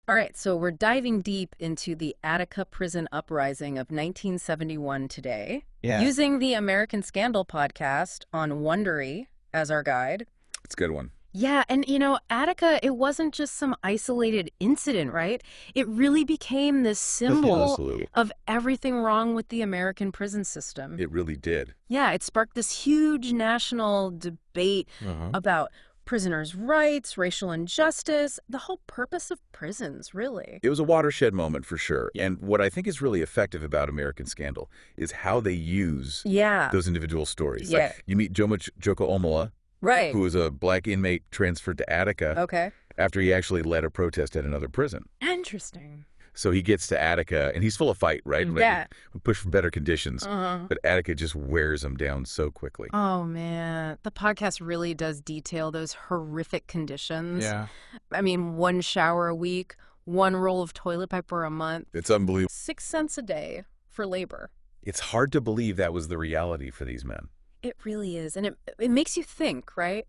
All right, so we're diving deep into the Attica prison uprising of 1971 today, Yeah, using the American Scandal podcast on Wondery as our guide. it's a good one. Yeah, and Attica, it wasn't just some isolated incident, right? It really became this symbol Absolutely. of everything wrong with the American prison system. It really did. Yeah, it sparked this huge national debate about prisoners' rights, racial injustice, the whole purpose of prisons, really. It was a watershed moment for sure. Yeah. And what I think is really effective about American Scandal is how they use Yeah, those individual stories. Yeah. Like you meet Joko Omola, right. who was a black inmate transferred to Attica Okay. after he actually led a protest at another prison. Interesting. So he gets to Attica, and he's full of fight, right? Yeah. We push for better conditions. Uh-huh. But Attica just wears him down so quickly. Oh, man. The podcast really does detail those horrific conditions. Yeah. I mean, 1 shower a week, 1 roll of toilet paper a month, It's unbelievable. 6 cents a day for labor. It's hard to believe that was the reality for these men. It really is. And it makes you think, right?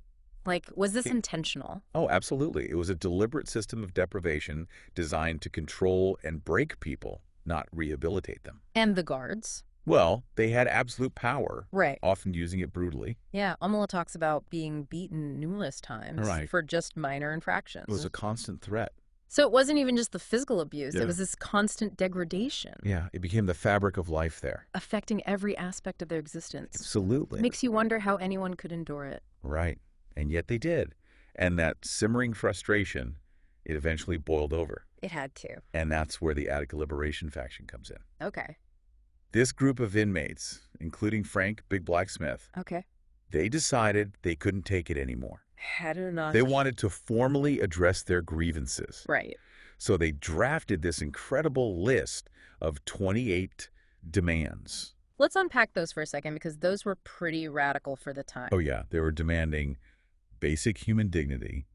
Like, was this Yeah. intentional? Oh, absolutely. It was a deliberate system of deprivation designed to control and break people, not rehabilitate them. And the guards. Well, they had absolute power, Right. often using it brutally. Yeah, Amala talks about being beaten numerous times Right. for just minor infractions. It was a constant threat. So it wasn't even just the physical abuse. Yeah. It was this constant degradation. Yeah, it became the fabric of life there. Affecting every aspect of their existence. Absolutely. Makes you wonder how anyone could endure it. Right. And yet they did. And that simmering frustration, it eventually boiled over. It had to. And that's where the Attica Liberation faction comes in. Okay. This group of inmates, including Frank Big Black Smith, Okay. they decided they couldn't take it anymore. Had enough. They wanted to formally address their grievances. Right. So they drafted this incredible list of 28 demands. Let's unpack those for a second because those were pretty radical for the time. Oh, yeah. They were demanding basic human dignity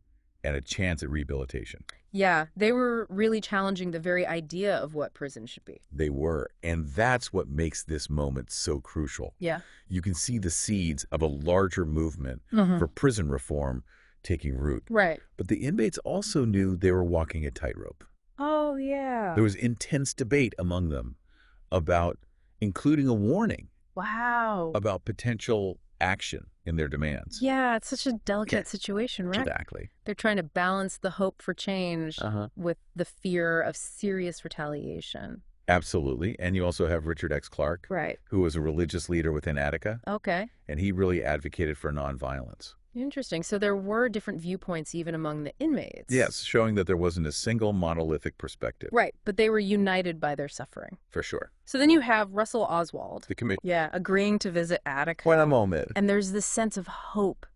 and a chance at rehabilitation. Yeah, they were really challenging the very idea of what prison should be. They were. And that's what makes this moment so crucial. Yeah. You can see the seeds of a larger movement for prison reform taking root. Right. But the inmates also knew they were walking a tightrope. Oh, yeah. There was intense debate among them about including a warning Wow. about potential action in their demands. Yeah, it's such a delicate situation, right? Exactly. They're trying to balance the hope for change with the fear of serious retaliation. Absolutely. And you also have Richard X. Clarke, Right. who was a religious leader within Attica, Okay. and he really advocated for nonviolence. Interesting. So there were different viewpoints even among the inmates. Yes, showing that there wasn't a single monolithic perspective. Right, but they were united by their suffering. For sure. So then you have Russell Oswald. The committee. Yeah, agreeing to visit Attica. Wait a moment. And there's this sense of hope.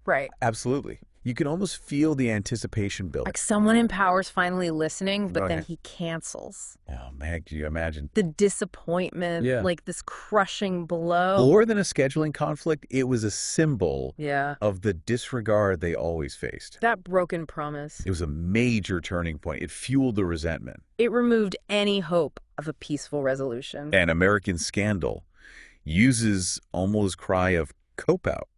Right. Absolutely. You can almost feel the anticipation building. Like someone in power's finally listening, but then Right. he cancels. Oh, man, can you imagine? The disappointment, Yeah. like this crushing blow. More than a scheduling conflict, it was a symbol Yeah. of the disregard they always faced. That broken promise. It was a major turning point. It fueled the resentment. It removed any hope of a peaceful resolution. And American Scandal uses Omo's cry of cope out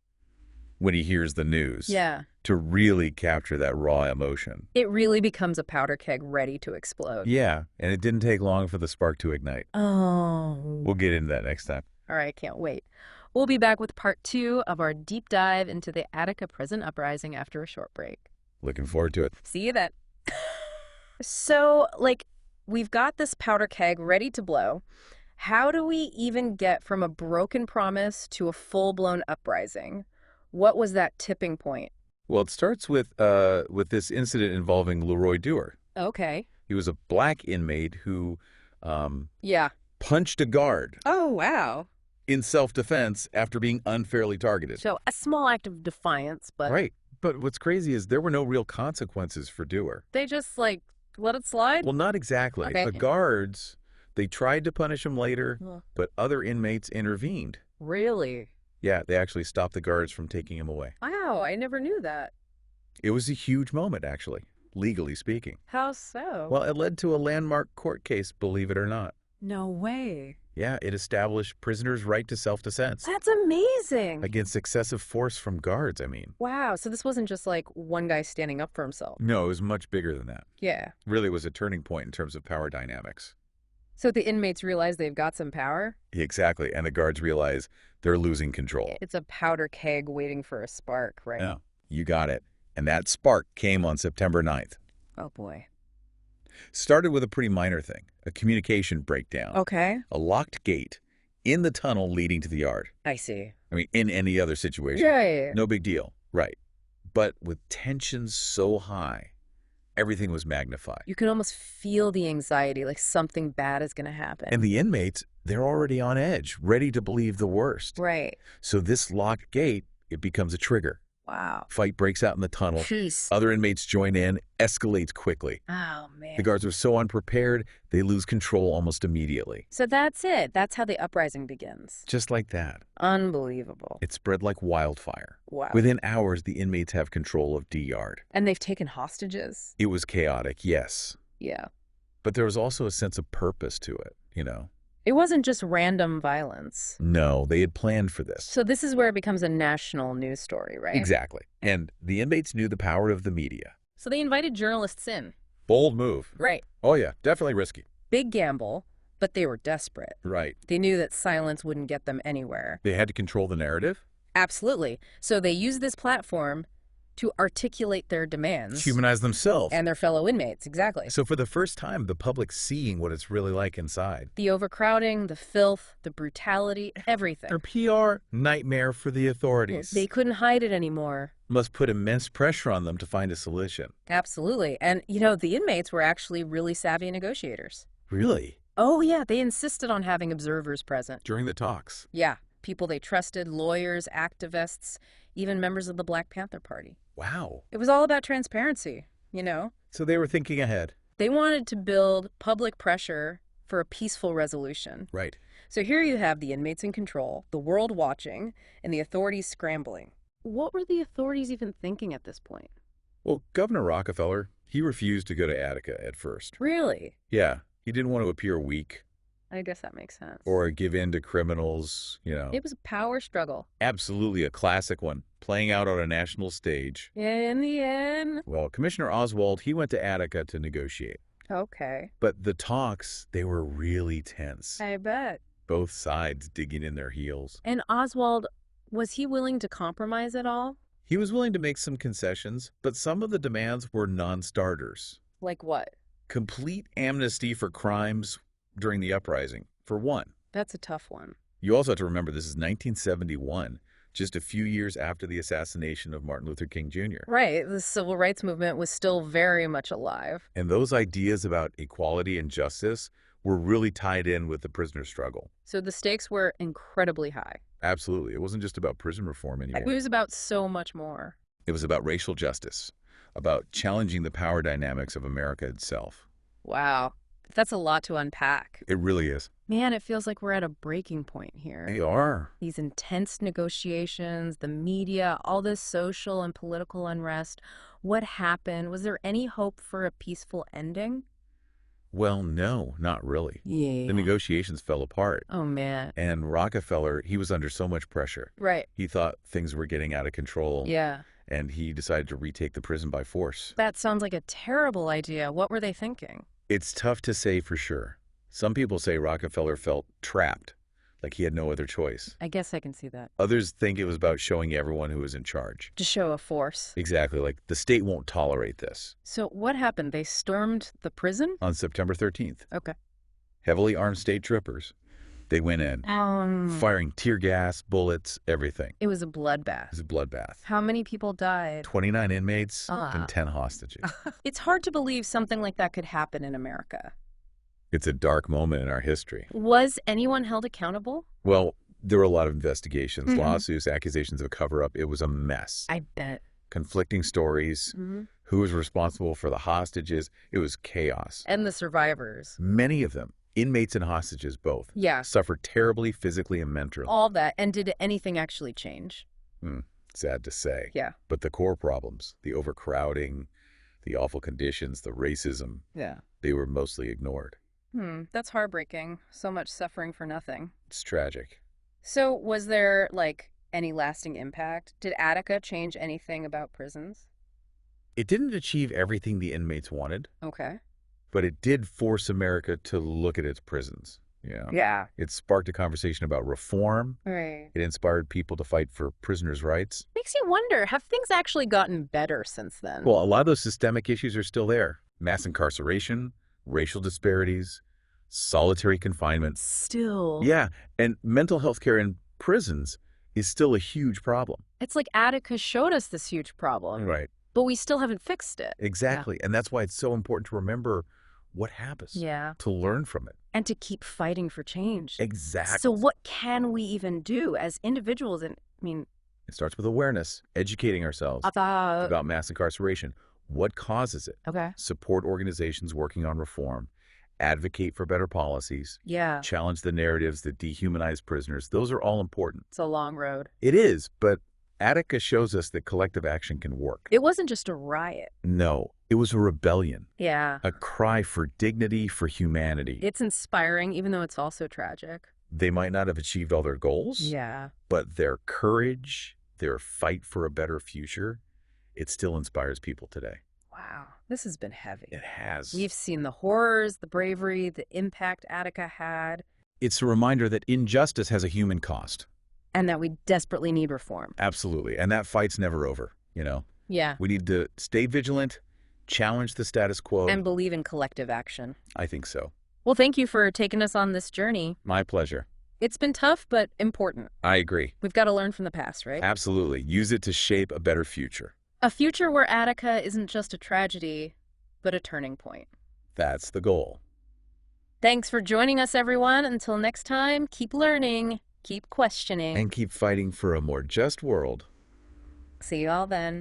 when he hears the news Yeah. to really capture that raw emotion. It really becomes a powder keg ready to explode. Yeah, and it didn't take long for the spark to ignite. Oh. We'll get into that next time. All right, can't wait. We'll be back with part 2 of our deep dive into the Attica prison uprising after a short break. Looking forward to it. See you then. So, we've got this powder keg ready to blow. How do we even get from a broken promise to a full-blown uprising? What was that tipping point? Well, it starts with this incident involving Leroy Dewar. Okay. He was a black inmate who Yeah. punched a guard Oh, wow. in self-defense after being unfairly targeted. So a small act of defiance, but Right. But what's crazy is there were no real consequences for Dewar. they just, let it slide? Well, not exactly. Okay. The guards, they tried to punish him later, Ugh. but other inmates intervened. Really? Yeah, they actually stopped the guards from taking him away. Wow, I never knew that. It was a huge moment, actually, legally speaking. How so? Well, it led to a landmark court case, believe it or not. No way. Yeah, it established prisoners' right to self-defense That's amazing. against excessive force from guards, I mean. Wow, so this wasn't just like one guy standing up for himself. No, it was much bigger than that. Yeah. Really was a turning point in terms of power dynamics. So the inmates realize they've got some power? Exactly, and the guards realize they're losing control. It's a powder keg waiting for a spark, right? Yeah, you got it. And that spark came on September 9th. Oh, boy. Started with a pretty minor thing, a communication breakdown. Okay. A locked gate in the tunnel leading to the yard. I see. I mean, in any other situation. Yeah. No big deal. Right. But with tensions so high, everything was magnified. You can almost feel the anxiety, like something bad is going to happen. And the inmates, they're already on edge, ready to believe the worst. Right. So this locked gate, it becomes a trigger. Wow. Fight breaks out in the tunnel. Jeez. Other inmates join in, escalates quickly. Oh, man. The guards are so unprepared, they lose control almost immediately. So that's it. That's how the uprising begins. Just like that. Unbelievable. It spread like wildfire. Wow. Within hours, the inmates have control of D Yard. And they've taken hostages? It was chaotic, yes. Yeah. But there was also a sense of purpose to it, you know? It wasn't just random violence. No, they had planned for this. So this is where it becomes a national news story, right? Exactly. And the inmates knew the power of the media. So they invited journalists in. Bold move. Right. Oh, yeah, definitely risky. Big gamble, but they were desperate. Right. They knew that silence wouldn't get them anywhere. They had to control the narrative. Absolutely. So they used this platform to articulate their demands. Humanize themselves. And their fellow inmates, exactly. So for the first time, the public's seeing what it's really like inside. The overcrowding, the filth, the brutality, everything. Their PR nightmare for the authorities. They couldn't hide it anymore. Must put immense pressure on them to find a solution. Absolutely. And, you know, the inmates were actually really savvy negotiators. Really? Oh, yeah, they insisted on having observers present. During the talks. Yeah, people they trusted, lawyers, activists, even members of the Black Panther Party. Wow. It was all about transparency, you know? So they were thinking ahead. They wanted to build public pressure for a peaceful resolution. Right. So here you have the inmates in control, the world watching, and the authorities scrambling. What were the authorities even thinking at this point? Well, Governor Rockefeller, he refused to go to Attica at first. Really? Yeah. He didn't want to appear weak I guess that makes sense. or give in to criminals, you know. It was a power struggle. Absolutely a classic one, playing out on a national stage. In the end. Well, Commissioner Oswald, he went to Attica to negotiate. Okay. But the talks, they were really tense. I bet. Both sides digging in their heels. And Oswald, was he willing to compromise at all? He was willing to make some concessions, but some of the demands were non-starters. Like what? Complete amnesty for crimes during the uprising, for one. That's a tough one. You also have to remember this is 1971, just a few years after the assassination of Martin Luther King Jr. Right. The civil rights movement was still very much alive. And those ideas about equality and justice were really tied in with the prisoner struggle. So the stakes were incredibly high. Absolutely. It wasn't just about prison reform It anymore. was about so much more. It was about racial justice, about challenging the power dynamics of America itself. Wow. That's a lot to unpack. It really is. Man, it feels like we're at a breaking point here. They are. These intense negotiations, the media, all this social and political unrest. What happened? Was there any hope for a peaceful ending? Well, no, not really. Yeah. The negotiations fell apart. Oh, man. And Rockefeller, he was under so much pressure. Right. He thought things were getting out of control. Yeah. And he decided to retake the prison by force. That sounds like a terrible idea. What were they thinking? It's tough to say for sure. Some people say Rockefeller felt trapped, like he had no other choice. I guess I can see that. Others think it was about showing everyone who was in charge. To show a force. Exactly, like the state won't tolerate this. So what happened? They stormed the prison? On September 13th, Okay. heavily armed state troopers, they went in, firing tear gas, bullets, everything. It was a bloodbath. It was a bloodbath. How many people died? 29 inmates Ah. and 10 hostages. It's hard to believe something like that could happen in America. It's a dark moment in our history. Was anyone held accountable? Well, there were a lot of investigations, Mhm. lawsuits, accusations of cover-up. It was a mess. I bet. Conflicting stories, who was responsible for the hostages. It was chaos. And the survivors. Many of them, inmates and hostages both, Yeah. suffered terribly physically and mentally. All that. And did anything actually change? Sad to say. Yeah. But the core problems, the overcrowding, the awful conditions, the racism, Yeah. they were mostly ignored. That's heartbreaking. So much suffering for nothing. It's tragic. So, was there, like, any lasting impact? Did Attica change anything about prisons? It didn't achieve everything the inmates wanted, Okay. but it did force America to look at its prisons. Yeah. It sparked a conversation about reform. Right. It inspired people to fight for prisoners' rights. Makes you wonder, have things actually gotten better since then? Well, a lot of those systemic issues are still there. Mass incarceration, racial disparities, solitary confinement. Still. Yeah, and mental health care in prisons is still a huge problem. It's like Attica showed us this huge problem, Right. but we still haven't fixed it. Exactly. And that's why it's so important to remember what happens, Yeah. to learn from it. And to keep fighting for change. Exactly. So what can we even do as individuals? And I mean, It starts with awareness, educating ourselves about mass incarceration. What causes it? okay. Support organizations working on reform, advocate for better policies, Yeah, challenge the narratives that dehumanize prisoners. Those are all important. it's a long road. It is, but Attica shows us that collective action can work. It wasn't just a riot. No, it was a rebellion, Yeah. a cry for dignity, for humanity. It's inspiring, even though it's also tragic. They might not have achieved all their goals, Yeah. but their courage, their fight for a better future, it still inspires people today. Wow. This has been heavy. It has. We've seen the horrors, the bravery, the impact Attica had, It's a reminder that injustice has a human cost. and that we desperately need reform. Absolutely. And that fight's never over. Yeah. We need to stay vigilant, challenge the status quo. And believe in collective action. I think so. Well, thank you for taking us on this journey. My pleasure. It's been tough, but important. I agree. We've got to learn from the past, right? Absolutely. Use it to shape a better future. A future where Attica isn't just a tragedy, but a turning point. That's the goal. Thanks for joining us, everyone. Until next time, keep learning, keep questioning. And keep fighting for a more just world. See you all then.